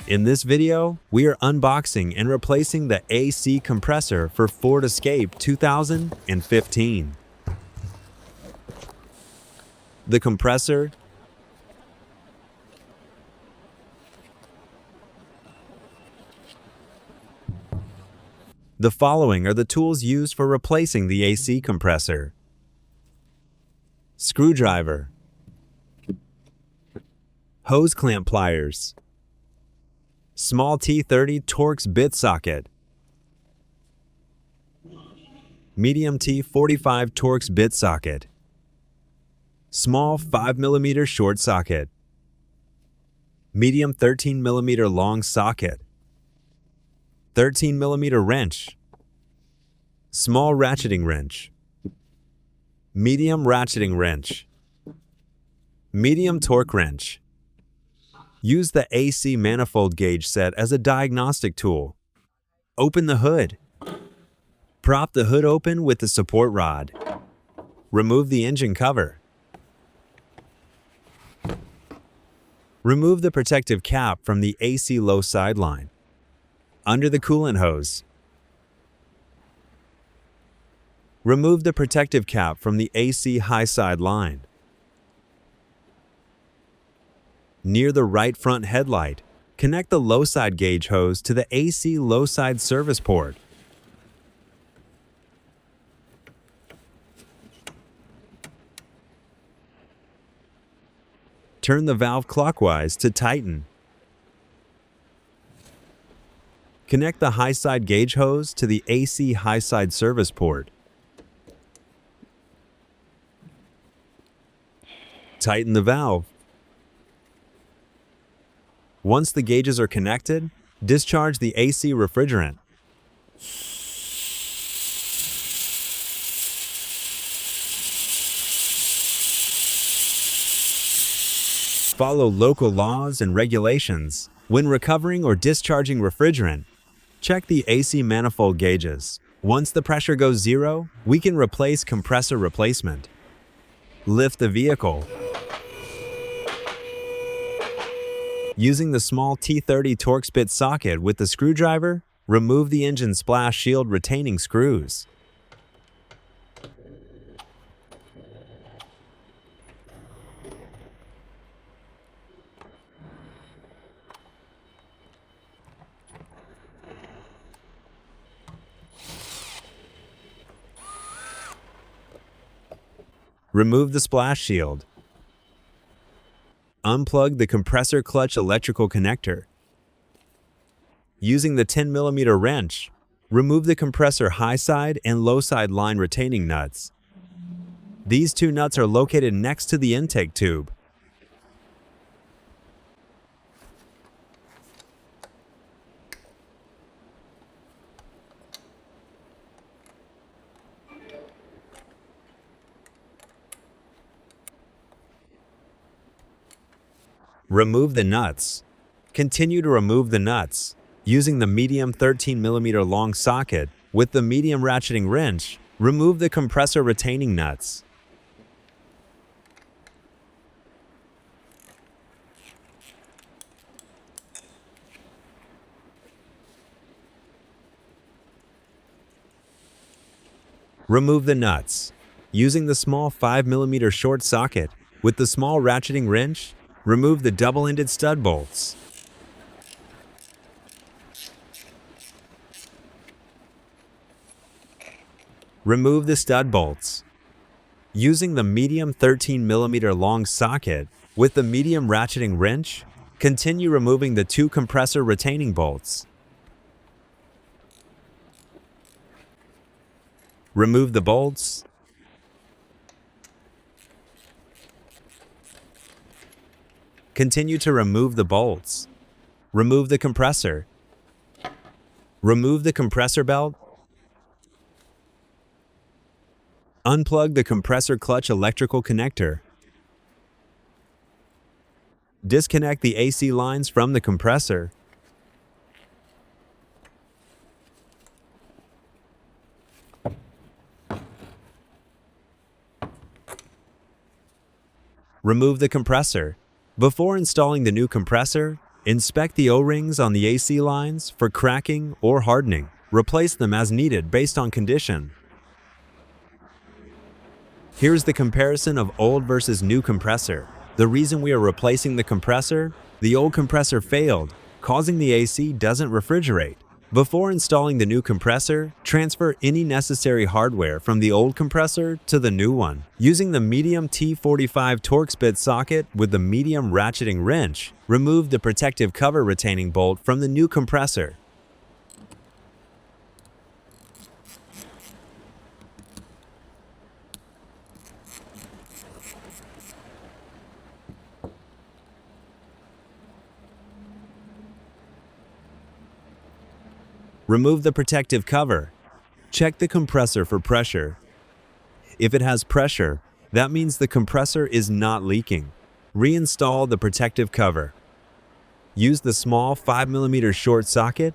In this video, we are unboxing and replacing the AC compressor for Ford Escape 2015. The compressor, the following are the tools used for replacing the AC compressor: screwdriver, hose clamp pliers, small T30 Torx bit socket, medium T45 Torx bit socket, small 5mm short socket, medium 13mm long socket, 13mm wrench, small ratcheting wrench, medium ratcheting wrench, medium torque wrench. Use the AC manifold gauge set as a diagnostic tool. Open the hood. Prop the hood open with the support rod. Remove the engine cover. Remove the protective cap from the AC low side line. Under the coolant hose. Remove the protective cap from the AC high side line. Near the right front headlight, connect the low side gauge hose to the AC low side service port. Turn the valve clockwise to tighten. Connect the high side gauge hose to the AC high side service port. Tighten the valve. Once the gauges are connected, discharge the AC refrigerant. Follow local laws and regulations. When recovering or discharging refrigerant, check the AC manifold gauges. Once the pressure goes zero, we can replace compressor replacement. Lift the vehicle. Using the small T30 Torx bit socket with the screwdriver, remove the engine splash shield retaining screws. Remove the splash shield. Unplug the compressor clutch electrical connector. Using the 10mm wrench, remove the compressor high side and low side line retaining nuts. These two nuts are located next to the intake tube. Remove the nuts. Continue to remove the nuts. Using the medium 13mm long socket with the medium ratcheting wrench, remove the compressor retaining nuts. Remove the nuts. Using the small 5mm short socket with the small ratcheting wrench, remove the double-ended stud bolts. Remove the stud bolts. Using the medium 13mm long socket with the medium ratcheting wrench, continue removing the two compressor retaining bolts. Remove the bolts. Continue to remove the bolts. Remove the compressor. Remove the compressor belt. Unplug the compressor clutch electrical connector. Disconnect the AC lines from the compressor. Remove the compressor. Before installing the new compressor, Inspect the O-rings on the AC lines for cracking or hardening. Replace them as needed based on condition. Here's the comparison of old versus new compressor. The reason we are replacing the compressor: the old compressor failed, causing the AC doesn't refrigerate. Before installing the new compressor, transfer any necessary hardware from the old compressor to the new one. Using the medium T45 Torx bit socket with the medium ratcheting wrench, remove the protective cover retaining bolt from the new compressor. Remove the protective cover. Check the compressor for pressure. If it has pressure, that means the compressor is not leaking. Reinstall the protective cover. Use the small 5mm short socket.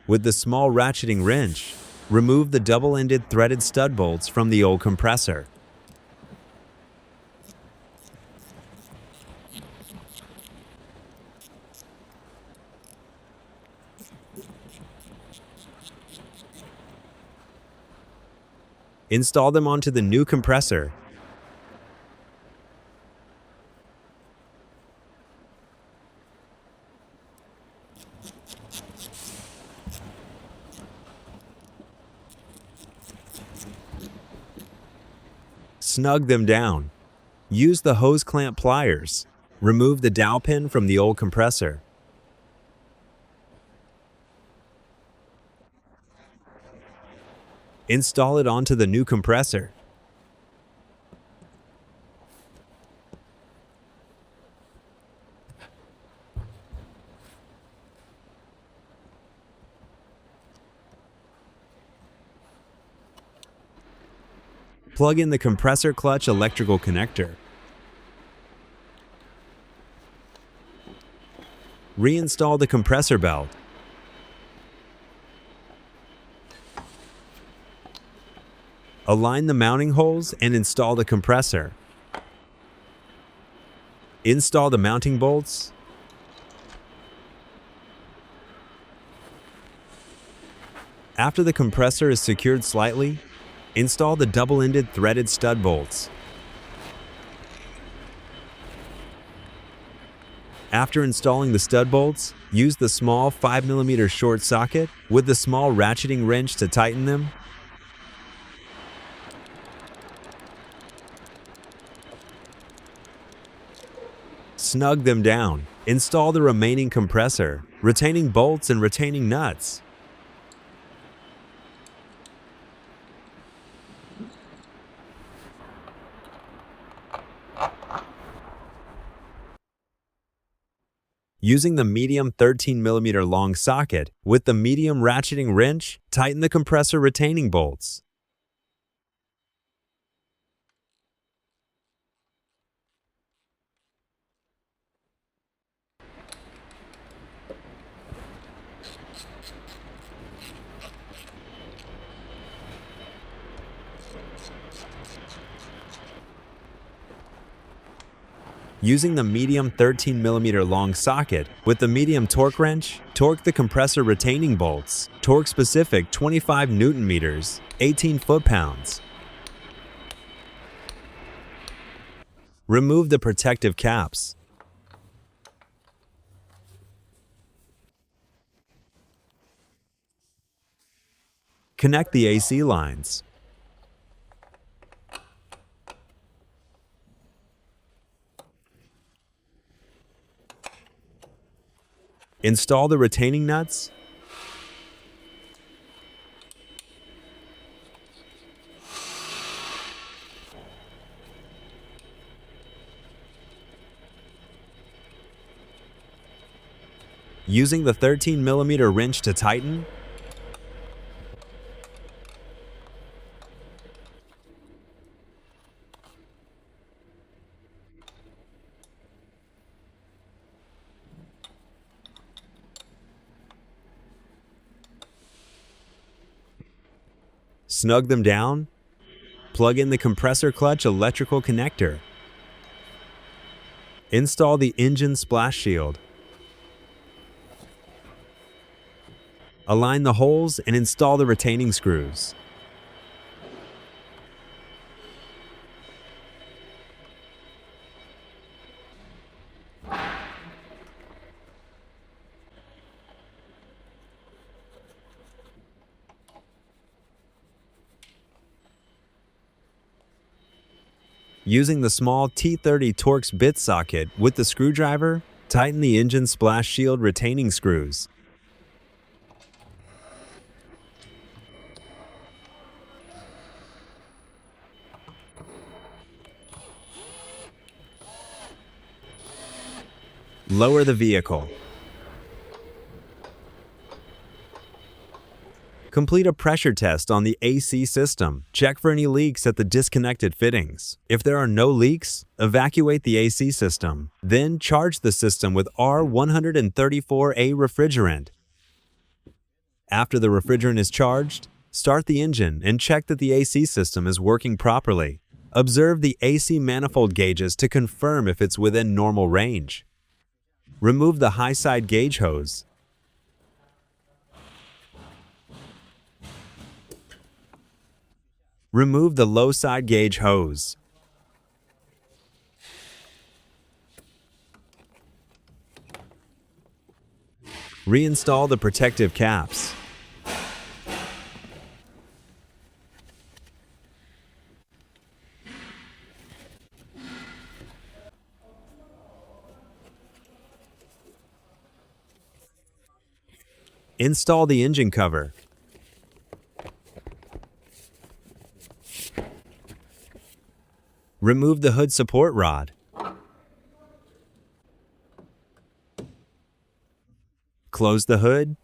With the small ratcheting wrench, remove the double-ended threaded stud bolts from the old compressor. Install them onto the new compressor. Snug them down. Use the hose clamp pliers. Remove the dowel pin from the old compressor. Install it onto the new compressor. Plug in the compressor clutch electrical connector. Reinstall the compressor belt. Align the mounting holes and install the compressor. Install the mounting bolts. After the compressor is secured slightly, install the double-ended threaded stud bolts. After installing the stud bolts, use the small 5mm short socket with the small ratcheting wrench to tighten them. Snug them down. Install the remaining compressor, retaining bolts and retaining nuts. Using the medium 13mm long socket with the medium ratcheting wrench, tighten the compressor retaining bolts. Using the medium 13mm long socket with the medium torque wrench, torque the compressor retaining bolts. Torque specific 25 Nm, 18 foot-pounds. Remove the protective caps. Connect the AC lines. Install the retaining nuts. Using the 13mm wrench to tighten. Snug them down. Plug in the compressor clutch electrical connector. Install the engine splash shield. Align the holes and install the retaining screws. Using the small T30 Torx bit socket with the screwdriver, tighten the engine splash shield retaining screws. Lower the vehicle. Complete a pressure test on the AC system. Check for any leaks at the disconnected fittings. If there are no leaks, evacuate the AC system. Then charge the system with R134A refrigerant. After the refrigerant is charged, start the engine and check that the AC system is working properly. Observe the AC manifold gauges to confirm if it's within normal range. Remove the high side gauge hose. Remove the low side gauge hose. Reinstall the protective caps. Install the engine cover. Remove the hood support rod. Close the hood